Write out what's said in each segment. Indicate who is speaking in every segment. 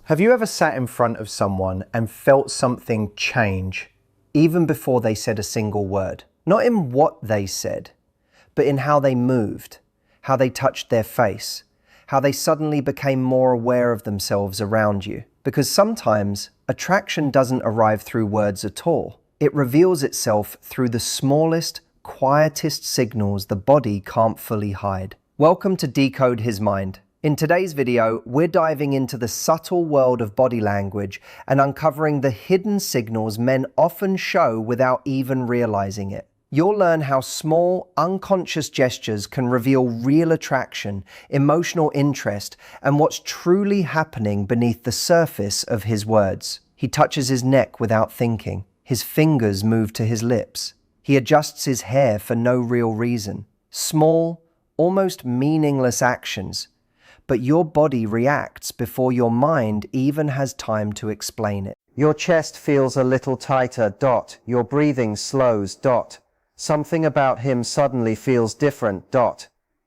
Speaker 1: Have you ever sat in front of someone and felt something change, even before they said a single word? Not in what they said, but in how they moved, how they touched their face, how they suddenly became more aware of themselves around you. Because sometimes attraction doesn't arrive through words at all. It reveals itself through the smallest, quietest signals the body can't fully hide. Welcome to Decode His Mind. In today's video, we're diving into the subtle world of body language and uncovering the hidden signals men often show without even realizing it. You'll learn how small, unconscious gestures can reveal real attraction, emotional interest, and what's truly happening beneath the surface of his words. He touches his neck without thinking. His fingers move to his lips. He adjusts his hair for no real reason. Small, almost meaningless actions. But your body reacts before your mind even has time to explain it.
Speaker 2: Your chest feels a little tighter. Your breathing slows. Something about him suddenly feels different.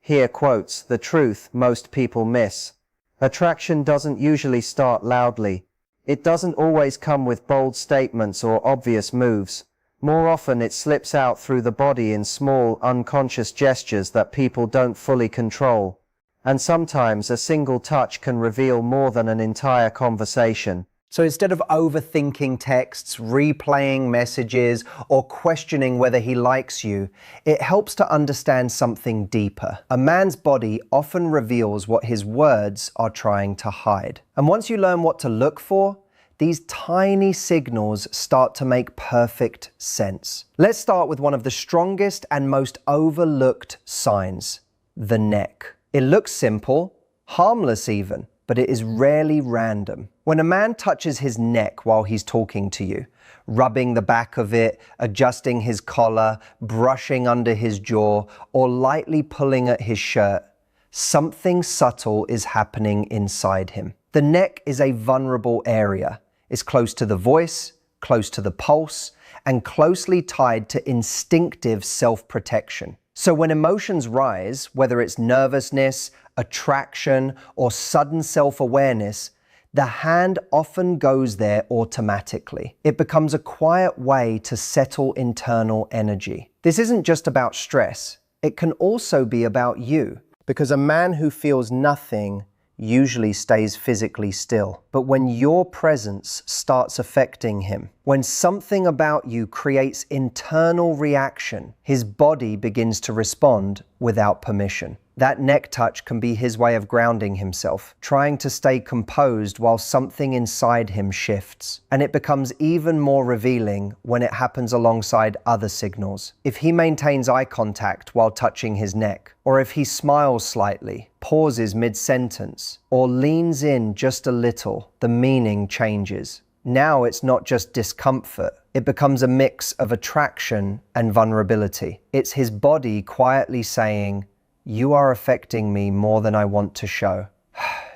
Speaker 2: Here quotes the truth most people miss. Attraction doesn't usually start loudly. It doesn't always come with bold statements or obvious moves. More often it slips out through the body in small, unconscious gestures that people don't fully control. And sometimes a single touch can reveal more than an entire conversation.
Speaker 1: So instead of overthinking texts, replaying messages, or questioning whether he likes you, it helps to understand something deeper. A man's body often reveals what his words are trying to hide. And once you learn what to look for, these tiny signals start to make perfect sense. Let's start with one of the strongest and most overlooked signs: the neck. It looks simple, harmless even, but it is rarely random. When a man touches his neck while he's talking to you, rubbing the back of it, adjusting his collar, brushing under his jaw, or lightly pulling at his shirt, something subtle is happening inside him. The neck is a vulnerable area. It's close to the voice, close to the pulse, and closely tied to instinctive self-protection. So when emotions rise, whether it's nervousness, attraction, or sudden self-awareness, the hand often goes there automatically. It becomes a quiet way to settle internal energy. This isn't just about stress. It can also be about you, because a man who feels nothing usually stays physically still. But when your presence starts affecting him, when something about you creates internal reaction, his body begins to respond without permission. That neck touch can be his way of grounding himself, trying to stay composed while something inside him shifts. And it becomes even more revealing when it happens alongside other signals. If he maintains eye contact while touching his neck, or if he smiles slightly, pauses mid-sentence, or leans in just a little, the meaning changes. Now it's not just discomfort. It becomes a mix of attraction and vulnerability. It's his body quietly saying, "You are affecting me more than I want to show."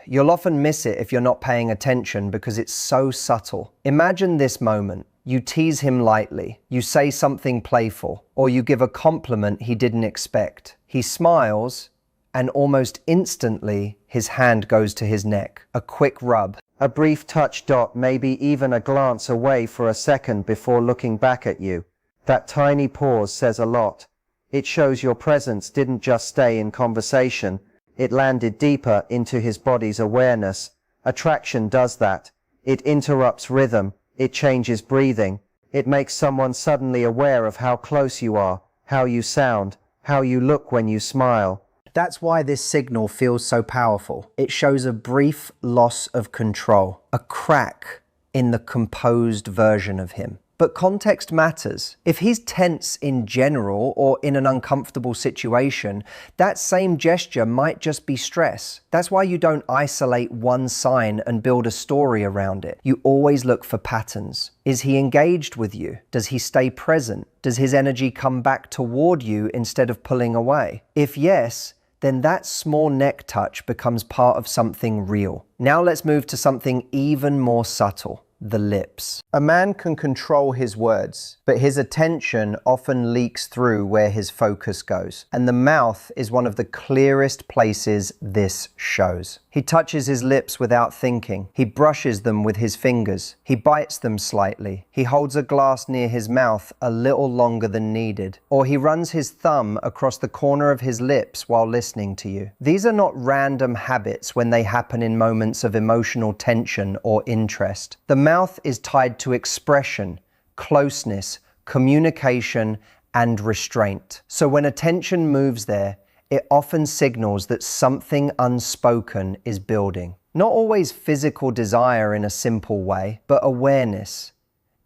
Speaker 1: You'll often miss it if you're not paying attention because it's so subtle. Imagine this moment. You tease him lightly, you say something playful, or you give a compliment he didn't expect. He smiles, and almost instantly, his hand goes to his neck. A quick rub.
Speaker 2: A brief touch. Maybe even a glance away for a second before looking back at you. That tiny pause says a lot. It shows your presence didn't just stay in conversation, it landed deeper into his body's awareness. Attraction does that. It interrupts rhythm, it changes breathing, it makes someone suddenly aware of how close you are, how you sound, how you look when you smile.
Speaker 1: That's why this signal feels so powerful. It shows a brief loss of control, a crack in the composed version of him. But context matters. If he's tense in general or in an uncomfortable situation, that same gesture might just be stress. That's why you don't isolate one sign and build a story around it. You always look for patterns. Is he engaged with you? Does he stay present? Does his energy come back toward you instead of pulling away? If yes, then that small neck touch becomes part of something real. Now let's move to something even more subtle. The lips. A man can control his words, but his attention often leaks through where his focus goes. And the mouth is one of the clearest places this shows. He touches his lips without thinking. He brushes them with his fingers. He bites them slightly. He holds a glass near his mouth a little longer than needed. Or he runs his thumb across the corner of his lips while listening to you. These are not random habits when they happen in moments of emotional tension or interest. The mouth is tied to expression, closeness, communication, and restraint. So when attention moves there, it often signals that something unspoken is building. Not always physical desire in a simple way, but awareness,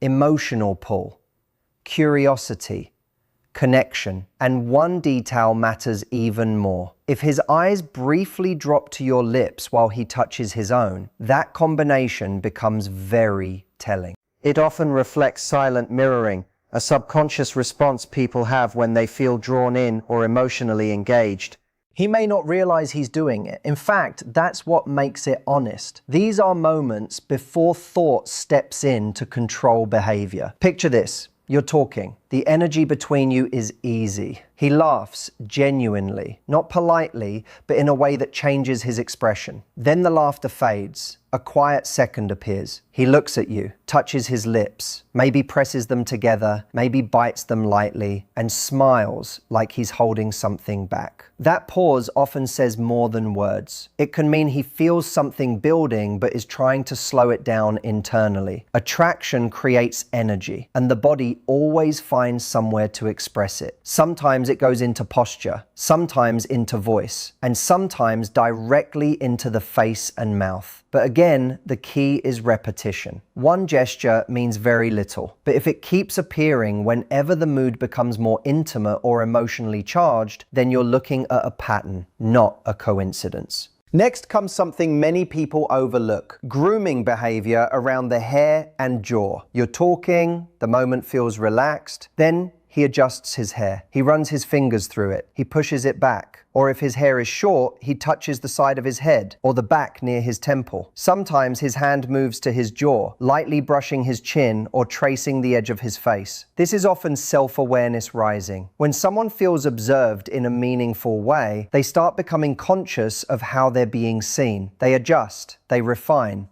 Speaker 1: emotional pull, curiosity, connection. And one detail matters even more. If his eyes briefly drop to your lips while he touches his own, that combination becomes very telling.
Speaker 2: It often reflects silent mirroring, a subconscious response people have when they feel drawn in or emotionally engaged.
Speaker 1: He may not realize he's doing it. In fact, that's what makes it honest. These are moments before thought steps in to control behavior. Picture this. You're talking. The energy between you is easy. He laughs genuinely, not politely, but in a way that changes his expression. Then the laughter fades. A quiet second appears. He looks at you, touches his lips, maybe presses them together, maybe bites them lightly, and smiles like he's holding something back. That pause often says more than words. It can mean he feels something building but is trying to slow it down internally. Attraction creates energy, and the body always finds somewhere to express it. Sometimes it goes into posture, sometimes into voice, and sometimes directly into the face and mouth. But again, the key is repetition. One gesture means very little, but if it keeps appearing whenever the mood becomes more intimate or emotionally charged, then you're looking at a pattern, not a coincidence. Next comes something many people overlook: grooming behavior around the hair and jaw. You're talking, the moment feels relaxed, then he adjusts his hair. He runs his fingers through it. He pushes it back. Or if his hair is short, he touches the side of his head or the back near his temple. Sometimes his hand moves to his jaw, lightly brushing his chin or tracing the edge of his face. This is often self-awareness rising. When someone feels observed in a meaningful way, they start becoming conscious of how they're being seen. They adjust, they refine.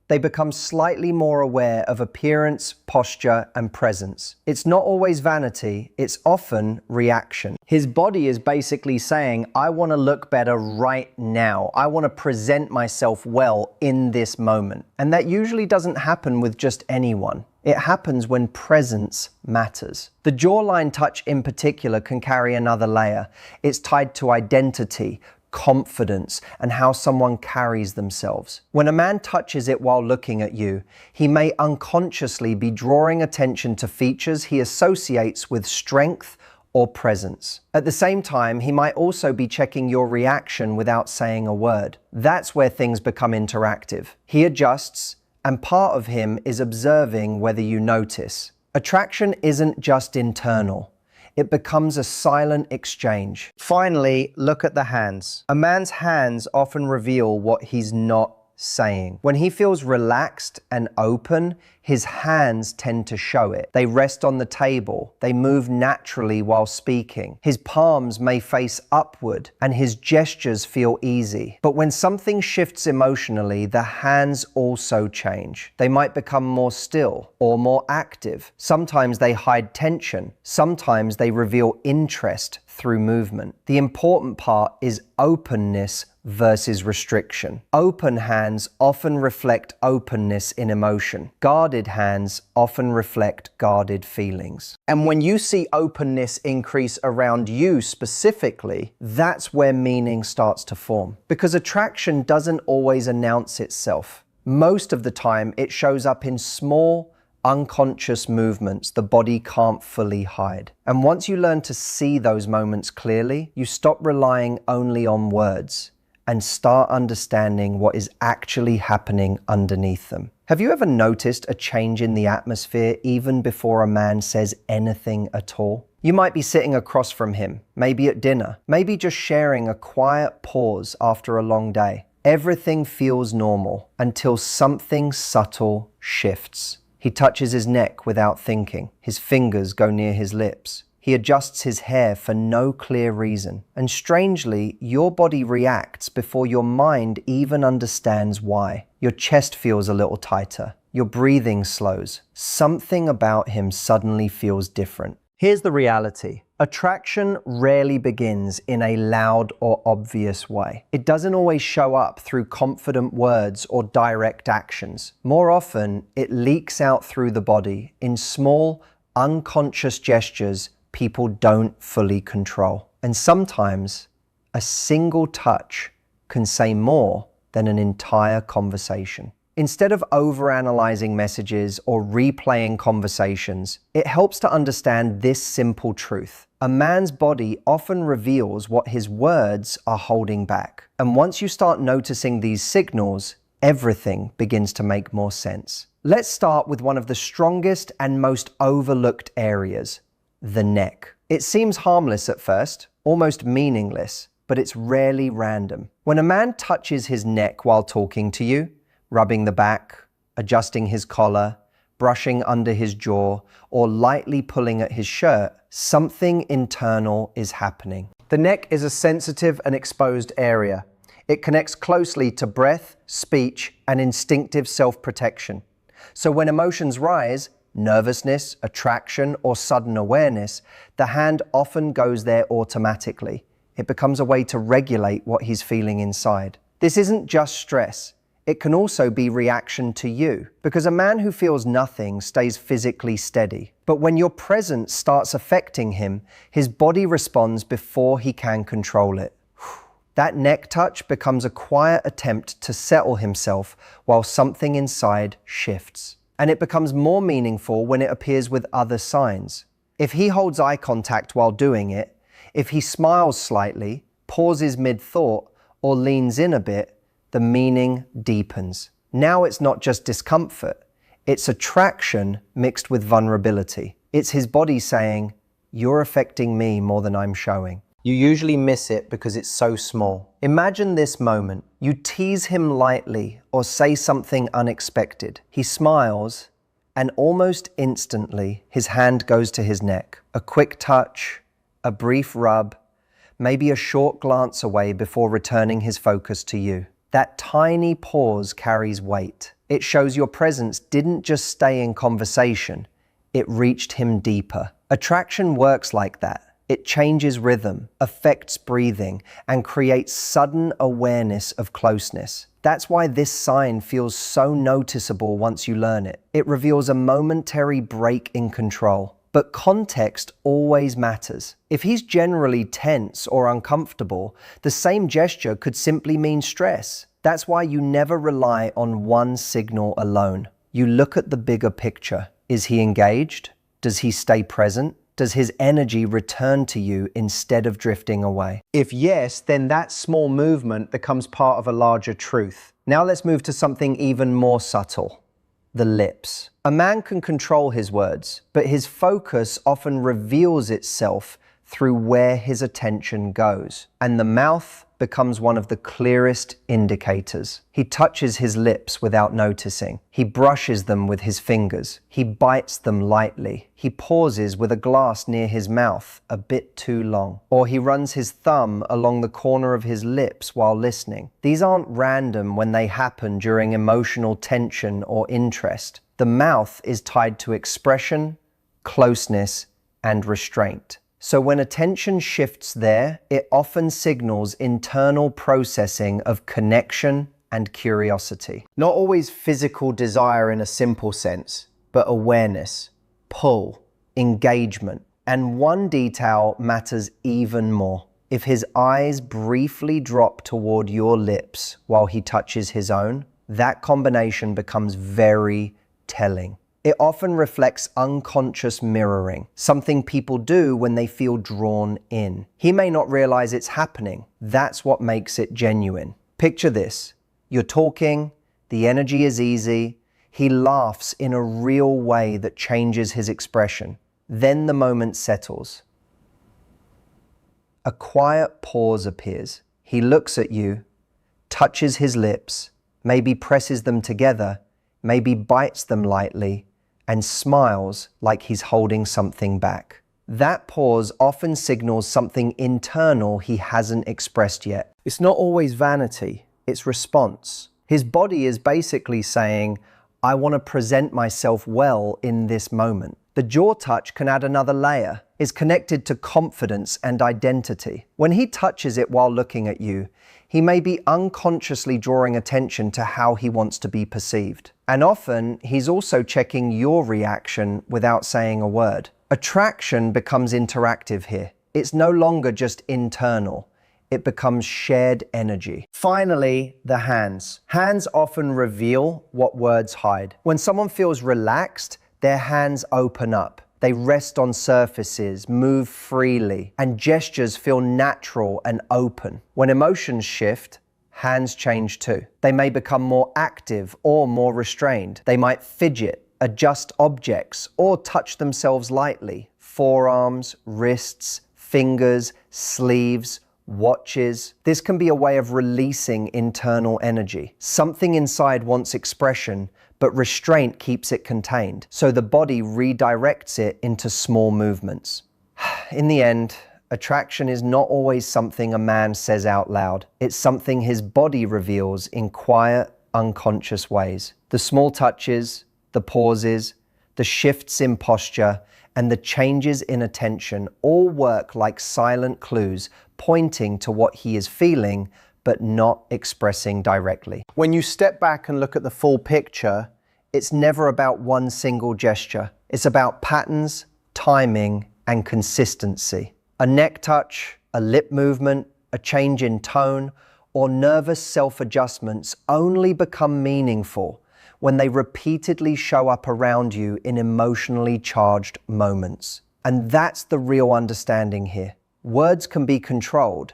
Speaker 1: They become slightly more aware of appearance, posture, and presence. It's not always vanity, it's often reaction. His body is basically saying, I want to look better right now. I want to present myself well in this moment. And that usually doesn't happen with just anyone. It happens when presence matters. The jawline touch in particular can carry another layer. It's tied to identity, confidence, and how someone carries themselves. When a man touches it while looking at you, he may unconsciously be drawing attention to features he associates with strength or presence. At the same time, he might also be checking your reaction without saying a word. That's where things become interactive. He adjusts, and part of him is observing whether you notice. Attraction isn't just internal. It becomes a silent exchange. Finally, look at the hands. A man's hands often reveal what he's not saying. When he feels relaxed and open, his hands tend to show it. They rest on the table. They move naturally while speaking. His palms may face upward and his gestures feel easy. But when something shifts emotionally, the hands also change. They might become more still or more active. Sometimes they hide tension. Sometimes they reveal interest through movement. The important part is openness versus restriction. Open hands often reflect openness in emotion. Guarded hands often reflect guarded feelings. And when you see openness increase around you specifically, that's where meaning starts to form. Because attraction doesn't always announce itself. Most of the time, it shows up in small, unconscious movements the body can't fully hide. And once you learn to see those moments clearly, you stop relying only on words and start understanding what is actually happening underneath them. Have you ever noticed a change in the atmosphere even before a man says anything at all? You might be sitting across from him, maybe at dinner, maybe just sharing a quiet pause after a long day. Everything feels normal until something subtle shifts. He touches his neck without thinking. His fingers go near his lips. He adjusts his hair for no clear reason. And strangely, your body reacts before your mind even understands why. Your chest feels a little tighter. Your breathing slows. Something about him suddenly feels different. Here's the reality. Attraction rarely begins in a loud or obvious way. It doesn't always show up through confident words or direct actions. More often, it leaks out through the body in small, unconscious gestures people don't fully control. And sometimes, a single touch can say more than an entire conversation. Instead of overanalyzing messages or replaying conversations, it helps to understand this simple truth. A man's body often reveals what his words are holding back. And once you start noticing these signals, everything begins to make more sense. Let's start with one of the strongest and most overlooked areas, the neck. It seems harmless at first, almost meaningless, but it's rarely random. When a man touches his neck while talking to you, rubbing the back, adjusting his collar, brushing under his jaw, or lightly pulling at his shirt, something internal is happening. The neck is a sensitive and exposed area. It connects closely to breath, speech, and instinctive self-protection. So when emotions rise, nervousness, attraction, or sudden awareness, the hand often goes there automatically. It becomes a way to regulate what he's feeling inside. This isn't just stress. It can also be reaction to you, because a man who feels nothing stays physically steady. But when your presence starts affecting him, his body responds before he can control it. That neck touch becomes a quiet attempt to settle himself while something inside shifts. And it becomes more meaningful when it appears with other signs. If he holds eye contact while doing it, if he smiles slightly, pauses mid-thought, or leans in a bit, the meaning deepens. Now it's not just discomfort, it's attraction mixed with vulnerability. It's his body saying, "You're affecting me more than I'm showing." You usually miss it because it's so small. Imagine this moment. You tease him lightly or say something unexpected. He smiles, and almost instantly, his hand goes to his neck. A quick touch, a brief rub, maybe a short glance away before returning his focus to you. That tiny pause carries weight. It shows your presence didn't just stay in conversation, it reached him deeper. Attraction works like that. It changes rhythm, affects breathing, and creates sudden awareness of closeness. That's why this sign feels so noticeable once you learn it. It reveals a momentary break in control. But context always matters. If he's generally tense or uncomfortable, the same gesture could simply mean stress. That's why you never rely on one signal alone. You look at the bigger picture. Is he engaged? Does he stay present? Does his energy return to you instead of drifting away? If yes, then that small movement becomes part of a larger truth. Now let's move to something even more subtle. The lips. A man can control his words, but his focus often reveals itself through where his attention goes. And the mouth becomes one of the clearest indicators. He touches his lips without noticing. He brushes them with his fingers. He bites them lightly. He pauses with a glass near his mouth a bit too long. Or he runs his thumb along the corner of his lips while listening. These aren't random when they happen during emotional tension or interest. The mouth is tied to expression, closeness, and restraint. So when attention shifts there, it often signals internal processing of connection and curiosity. Not always physical desire in a simple sense, but awareness, pull, engagement. And one detail matters even more. If his eyes briefly drop toward your lips while he touches his own, that combination becomes very telling. It often reflects unconscious mirroring, something people do when they feel drawn in. He may not realize it's happening. That's what makes it genuine. Picture this. You're talking, the energy is easy. He laughs in a real way that changes his expression. Then the moment settles. A quiet pause appears. He looks at you, touches his lips, maybe presses them together, maybe bites them lightly, and smiles like he's holding something back. That pause often signals something internal he hasn't expressed yet. It's not always vanity, it's response. His body is basically saying, I want to present myself well in this moment. The jaw touch can add another layer, is connected to confidence and identity. When he touches it while looking at you, he may be unconsciously drawing attention to how he wants to be perceived. And often, he's also checking your reaction without saying a word. Attraction becomes interactive here. It's no longer just internal. It becomes shared energy. Finally, the hands. Hands often reveal what words hide. When someone feels relaxed, their hands open up. They rest on surfaces, move freely, and gestures feel natural and open. When emotions shift, hands change too. They may become more active or more restrained. They might fidget, adjust objects, or touch themselves lightly. Forearms, wrists, fingers, sleeves, watches. This can be a way of releasing internal energy. Something inside wants expression, but restraint keeps it contained, so the body redirects it into small movements. In the end, attraction is not always something a man says out loud. It's something his body reveals in quiet, unconscious ways. The small touches, the pauses, the shifts in posture, and the changes in attention all work like silent clues pointing to what he is feeling but not expressing directly. When you step back and look at the full picture, it's never about one single gesture. It's about patterns, timing, and consistency. A neck touch, a lip movement, a change in tone, or nervous self-adjustments only become meaningful when they repeatedly show up around you in emotionally charged moments. And that's the real understanding here. Words can be controlled,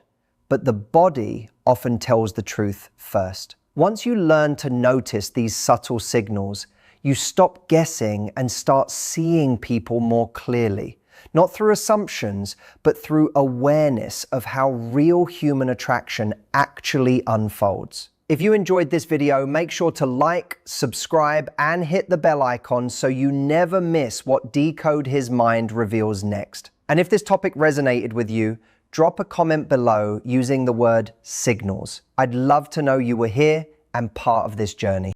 Speaker 1: but the body often tells the truth first. Once you learn to notice these subtle signals, you stop guessing and start seeing people more clearly. Not through assumptions, but through awareness of how real human attraction actually unfolds. If you enjoyed this video, make sure to like, subscribe, and hit the bell icon so you never miss what Decode His Mind reveals next. And if this topic resonated with you, drop a comment below using the word signals. I'd love to know you were here and part of this journey.